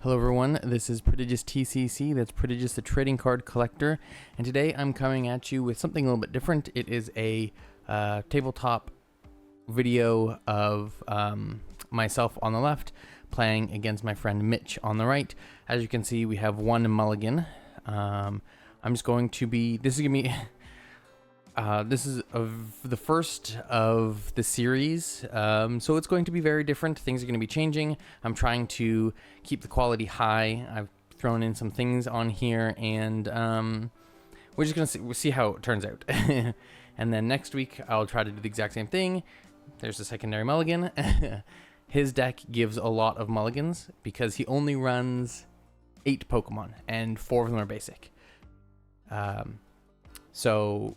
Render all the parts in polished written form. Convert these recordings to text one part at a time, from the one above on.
Hello everyone, this is Prodigious TCC, that's Prodigious the Trading Card Collector, and today I'm coming at you with something a little bit different. It is a tabletop video of myself on the left playing against my friend Mitch on the right. As you can see, we have one mulligan. I'm just going to be, this is going to be, this is the first of the series, so it's going to be very different. Things are going to be changing. I'm trying to keep the quality high. I've thrown in some things on here, and we're just going to see how it turns out. And then next week, I'll try to do the exact same thing. There's the secondary mulligan. His deck gives a lot of mulligans because he only runs 8 Pokemon, and 4 of them are basic. So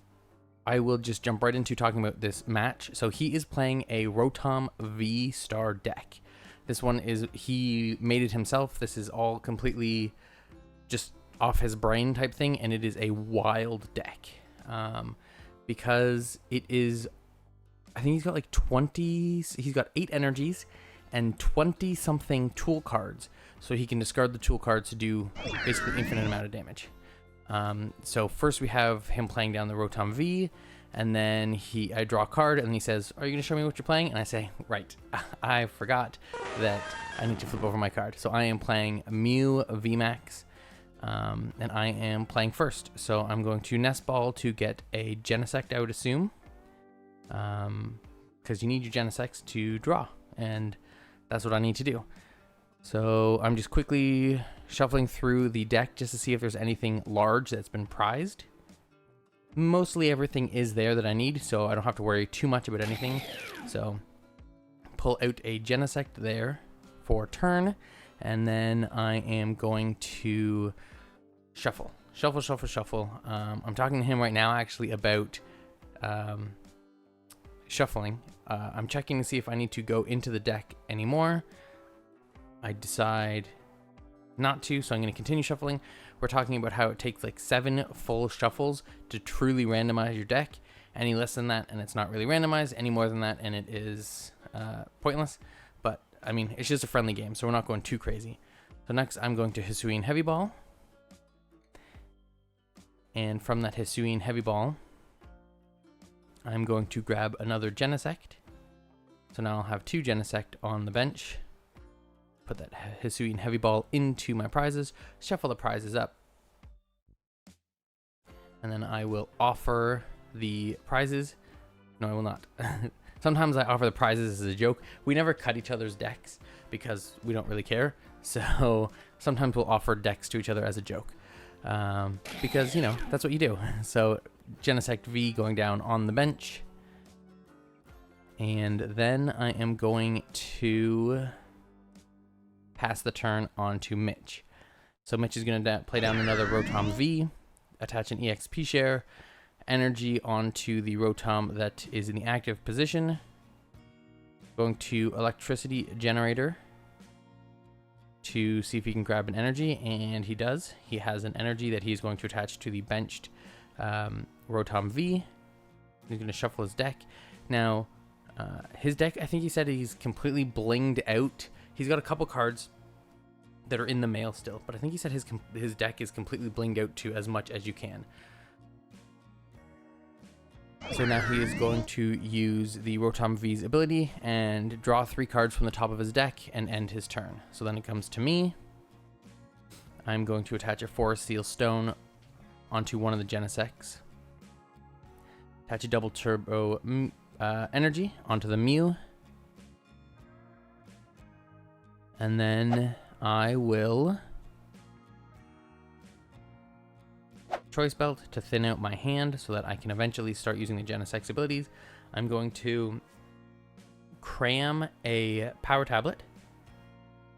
I will just jump right into talking about this match. So he is playing a Rotom V-Star deck. This one is, he made it himself. This is all completely just off his brain type thing, and it is a wild deck. Because it is, I think he's got like 20, he's got 8 energies and 20 something tool cards. So he can discard the tool cards to do basically infinite amount of damage. So first we have him playing down the Rotom V, and then I draw a card, and he says, "Are you going to show me what you're playing?" And I say, "Right, I forgot that I need to flip over my card." So I am playing Mew Vmax, and I am playing first. So I'm going to Nest Ball to get a Genesect, I would assume, because you need your Genesects to draw, and that's what I need to do. So I'm just quickly shuffling through the deck just to see if there's anything large that's been prized. Mostly everything is there that I need, so I don't have to worry too much about anything. So pull out a Genesect there for turn, and then I am going to shuffle. I'm talking to him right now actually about shuffling. I'm checking to see if I need to go into the deck anymore. I decide not to, so I'm going to continue shuffling. We're talking about how it takes like 7 full shuffles to truly randomize your deck. Any less than that, and it's not really randomized. Any more than that, and it is pointless. But, I mean, it's just a friendly game, so we're not going too crazy. So next, I'm going to Hisuian Heavy Ball. And from that Hisuian Heavy Ball, I'm going to grab another Genesect. So now I'll have 2 Genesect on the bench. Put that Hisuian Heavy Ball into my prizes, shuffle the prizes up, and then I will offer the prizes. No, I will not. Sometimes I offer the prizes as a joke. We never cut each other's decks because we don't really care. So sometimes we'll offer decks to each other as a joke because, you know, that's what you do. So Genesect V going down on the bench. And then I am going to pass the turn on to Mitch. So Mitch is going to play down another Rotom V, attach an EXP share, energy onto the Rotom that is in the active position. Going to Electricity Generator to see if he can grab an energy, and he does. He has an energy that he's going to attach to the benched Rotom V. He's going to shuffle his deck. Now, his deck, I think he said he's completely blinged out. He's got a couple cards that are in the mail still, but I think he said his deck is completely blinged out to as much as you can. So now he is going to use the Rotom V's ability and draw 3 cards from the top of his deck and end his turn. So then it comes to me. I'm going to attach a Forest Seal Stone onto one of the Genesects. Attach a Double Turbo Energy onto the Mew. And then I will Choice Belt to thin out my hand so that I can eventually start using the Genesect's abilities. I'm going to cram a Power Tablet.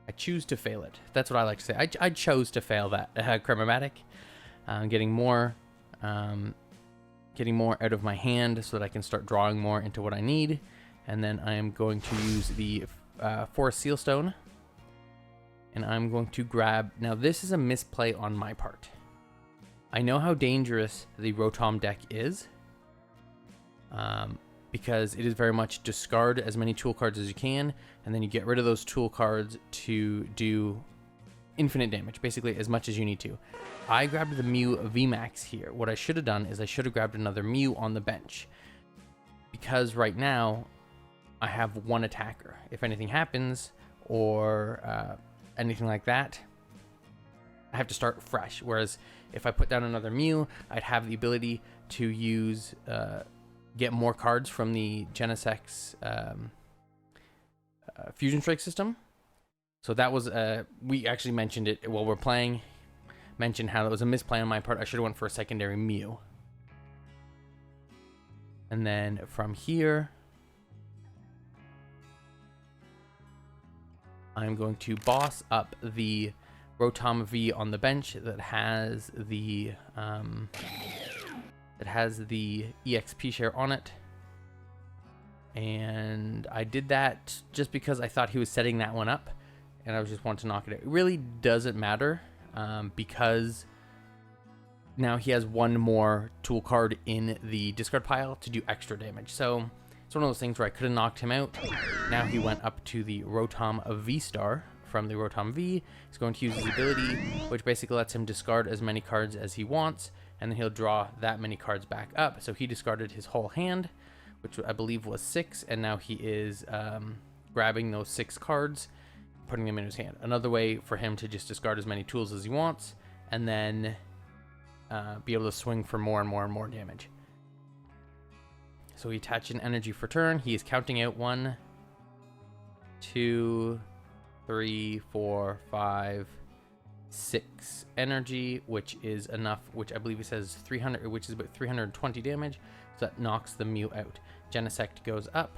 I choose to fail it. That's what I like to say. I chose to fail that Cramomatic. Getting more out of my hand so that I can start drawing more into what I need. And then I am going to use the Forest Seal Stone. And I'm going to grab... Now, this is a misplay on my part. I know how dangerous the Rotom deck is. Because it is very much discard as many tool cards as you can. And then you get rid of those tool cards to do infinite damage, basically as much as you need to. I grabbed the Mew Vmax here. What I should have done is I should have grabbed another Mew on the bench, because right now I have one attacker. If anything happens or anything like that, I have to start fresh. Whereas if I put down another Mew, I'd have the ability to use get more cards from the Genesec's Fusion Strike system. So that was we actually mentioned it while we're playing. Mentioned how it was a misplay on my part. I should have went for a secondary Mew. And then from here, I'm going to boss up the Rotom V on the bench that has the EXP share on it. And I did that just because I thought he was setting that one up, and I just wanted to knock it out. It really doesn't matter because now he has one more tool card in the discard pile to do extra damage. So it's one of those things where I could have knocked him out. Now he went up to the Rotom V-Star. From the Rotom V, he's going to use his ability, which basically lets him discard as many cards as he wants, and then he'll draw that many cards back up. So he discarded his whole hand, which I believe was 6, and now he is grabbing those 6 cards, putting them in his hand. Another way for him to just discard as many tools as he wants, and then be able to swing for more and more and more damage. So he attached an energy for turn. He is counting out 1, 2, 3, 4, 5, 6 energy, which is enough, which I believe it says 300, which is about 320 damage. So that knocks the Mew out. Genesect goes up.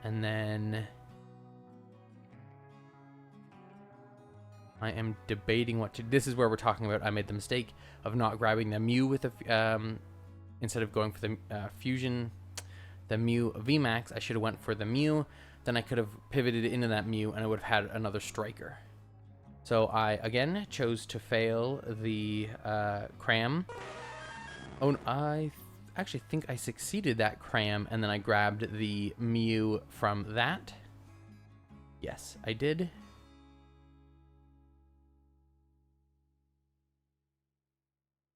And then I am debating what to. This is where we're talking about I made the mistake of not grabbing the Mew with the instead of going for the the Mew Vmax. I should have went for the Mew. Then I could have pivoted into that Mew and I would have had another striker. So I again chose to fail the cram. Oh, I actually think I succeeded that cram, and then I grabbed the Mew from that. Yes, I did.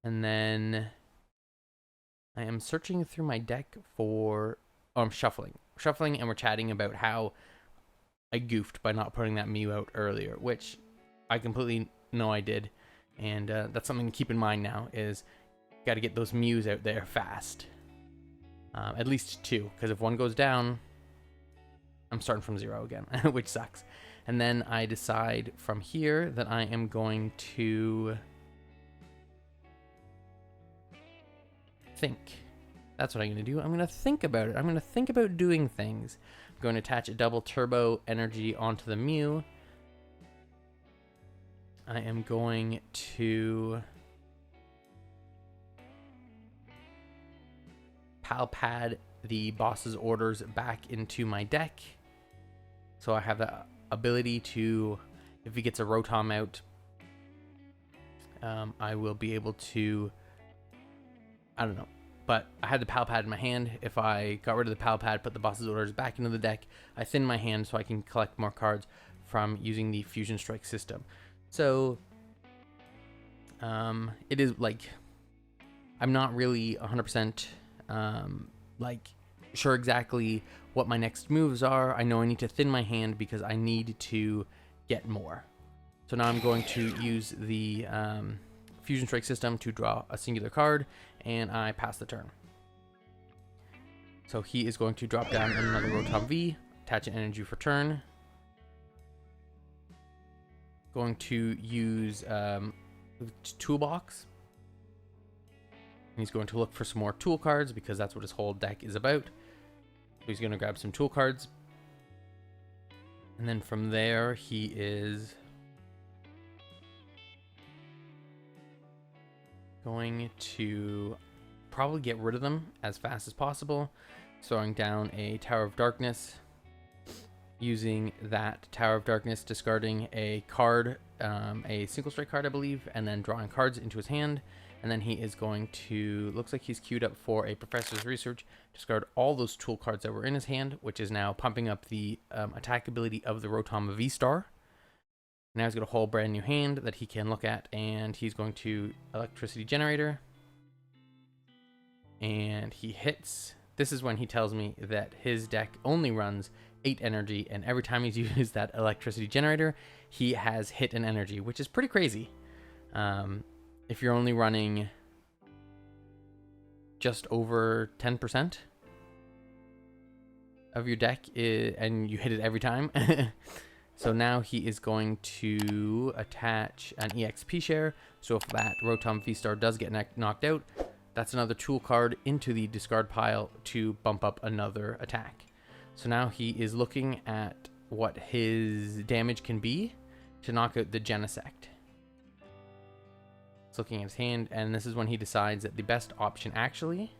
And then I am searching through my deck for... Oh, I'm shuffling, and we're chatting about how I goofed by not putting that Mew out earlier, which I completely know I did, and that's something to keep in mind now, is got to get those Mews out there fast. At least 2, because if one goes down, I'm starting from 0 again, which sucks. And then I decide from here that I am going to think. That's what I'm going to do. I'm going to think about it. I'm going to think about doing things. I'm going to attach a double turbo energy onto the Mew. I am going to pal pad the boss's orders back into my deck. So I have the ability to, if he gets a Rotom out, I will be able to, I don't know. But I had the pal pad in my hand. If I got rid of the pal pad, put the boss's orders back into the deck, I thin my hand so I can collect more cards from using the Fusion Strike system. So it is like, I'm not really 100% like sure exactly what my next moves are. I know I need to thin my hand because I need to get more. So now I'm going to use the Fusion Strike system to draw a singular card, and I pass the turn. So he is going to drop down another Rotom V, attach an energy for turn. Going to use toolbox. He's going to look for some more tool cards because that's what his whole deck is about. So he's going to grab some tool cards. And then from there, he is going to probably get rid of them as fast as possible, throwing down a Tower of Darkness, using that Tower of Darkness, discarding a card, a single strike card I believe, and then drawing cards into his hand. And then he is going to, looks like he's queued up for a Professor's Research, discard all those tool cards that were in his hand, which is now pumping up the attack ability of the Rotom V-Star. Now he's got a whole brand new hand that he can look at, and he's going to electricity generator. And he hits. This is when he tells me that his deck only runs 8 energy, and every time he's used that electricity generator, he has hit an energy, which is pretty crazy. If you're only running just over 10% of your deck and you hit it every time. So now he is going to attach an EXP share. So if that Rotom V-Star does get knocked out, that's another tool card into the discard pile to bump up another attack. So now he is looking at what his damage can be to knock out the Genesect. He's looking at his hand, and this is when he decides that the best option actually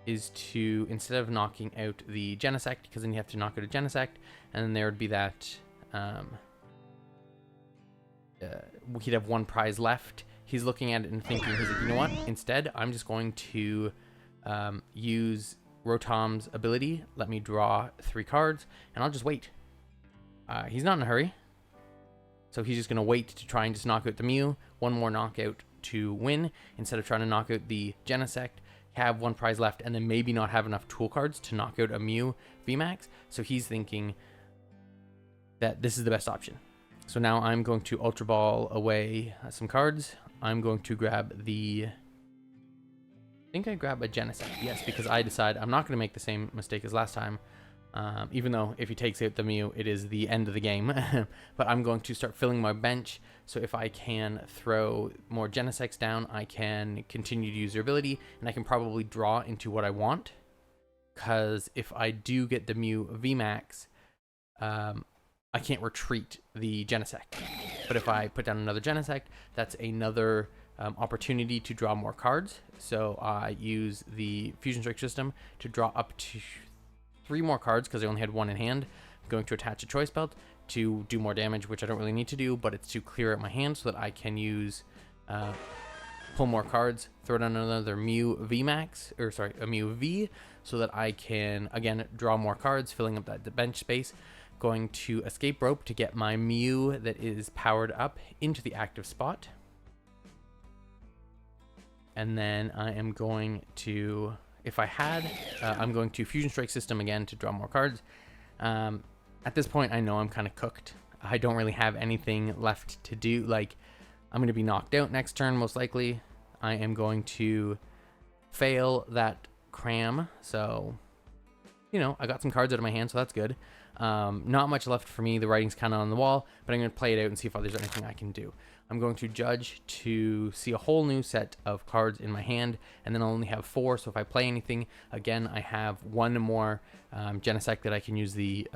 is to, instead of knocking out the Genesect, because then you have to knock out a Genesect, and then there would be that, he'd have one prize left. He's looking at it and thinking, he's like, you know what? Instead, I'm just going to use Rotom's ability, let me draw 3 cards, and I'll just wait. He's not in a hurry, so he's just going to wait to try and just knock out the Mew, one more knockout to win, instead of trying to knock out the Genesect, have one prize left, and then maybe not have enough tool cards to knock out a Mew Vmax. So he's thinking that this is the best option. So now I'm going to Ultra Ball away some cards. I'm going to grab the... I think I grab a Genesect, yes, because I decide I'm not going to make the same mistake as last time. Even though if he takes out the Mew, it is the end of the game. But I'm going to start filling my bench. So if I can throw more Genesects down, I can continue to use their ability, and I can probably draw into what I want. Because if I do get the Mew VMAX, I can't retreat the Genesect. But if I put down another Genesect, that's another opportunity to draw more cards. So I use the Fusion Strike system to draw up to 3 more cards, because I only had 1 in hand. I'm going to attach a Choice Belt to do more damage, which I don't really need to do, but it's to clear out my hand so that I can use pull more cards, throw down another Mew VMAX, or sorry, a Mew V, so that I can again draw more cards, filling up that bench space. Going to Escape Rope to get my Mew that is powered up into the active spot. And then I am going to, if I had, I'm going to Fusion Strike system again to draw more cards. At this point, I know I'm kind of cooked. I don't really have anything left to do. Like, I'm going to be knocked out next turn, most likely. I am going to fail that cram. So, you know, I got some cards out of my hand, so that's good. Not much left for me. The writing's kind of on the wall, but I'm going to play it out and see if there's anything I can do. I'm going to judge to see a whole new set of cards in my hand, and then I'll only have 4, so if I play anything, again, I have 1 more Genesect that I can use the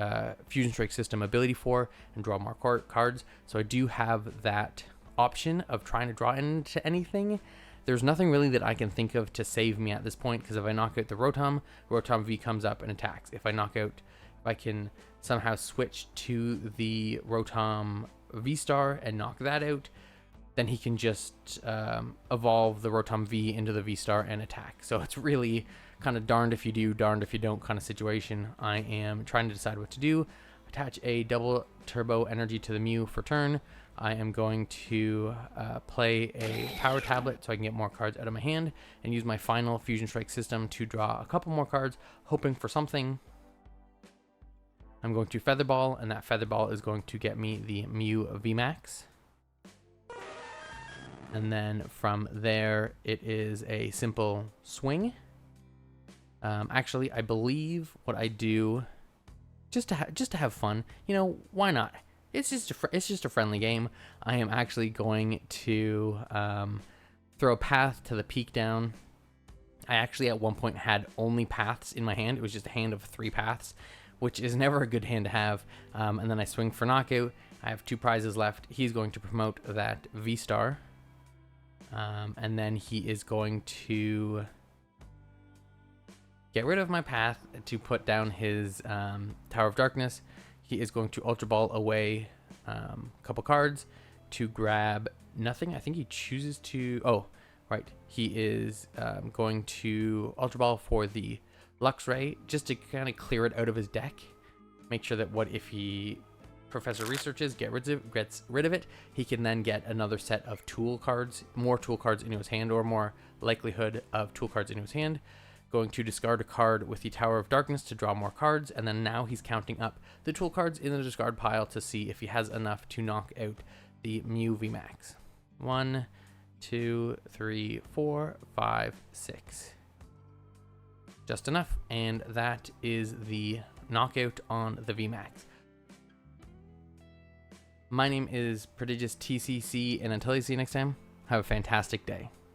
Fusion Strike system ability for and draw more cards. So I do have that option of trying to draw into anything. There's nothing really that I can think of to save me at this point, because if I knock out the Rotom, Rotom V comes up and attacks. If I can somehow switch to the Rotom V-Star and knock that out, then he can just evolve the Rotom V into the V-Star and attack. So it's really kind of darned if you do, darned if you don't kind of situation. I am trying to decide what to do. Attach a double turbo energy to the Mew for turn. I am going to play a power tablet so I can get more cards out of my hand and use my final Fusion Strike system to draw a couple more cards, hoping for something. I'm going to Feather Ball, and that Feather Ball is going to get me the Mew VMAX. And then from there, it is a simple swing. Actually, I believe what I do, just to have fun, you know, why not? It's just a friendly game. I am actually going to throw a path to the peak down. I actually at one point had only paths in my hand. It was just a hand of 3 paths, which is never a good hand to have. And then I swing for knockout. I have 2 prizes left. He's going to promote that V-Star. And then he is going to get rid of my path to put down his Tower of Darkness. He is going to Ultra Ball away a couple cards to grab nothing. I think he chooses to... Oh, right. He is going to Ultra Ball for the Luxray just to kind of clear it out of his deck. Make sure that what if he Professor researches, gets rid of it, he can then get another set of tool cards, more tool cards into his hand, or more likelihood of tool cards into his hand. Going to discard a card with the Tower of Darkness to draw more cards, and then now he's counting up the tool cards in the discard pile to see if he has enough to knock out the Mew Vmax. 1, 2, 3, 4, 5, 6. Just enough, and that is the knockout on the Vmax. My name is Prodigious TCC, and until I see you next time, have a fantastic day.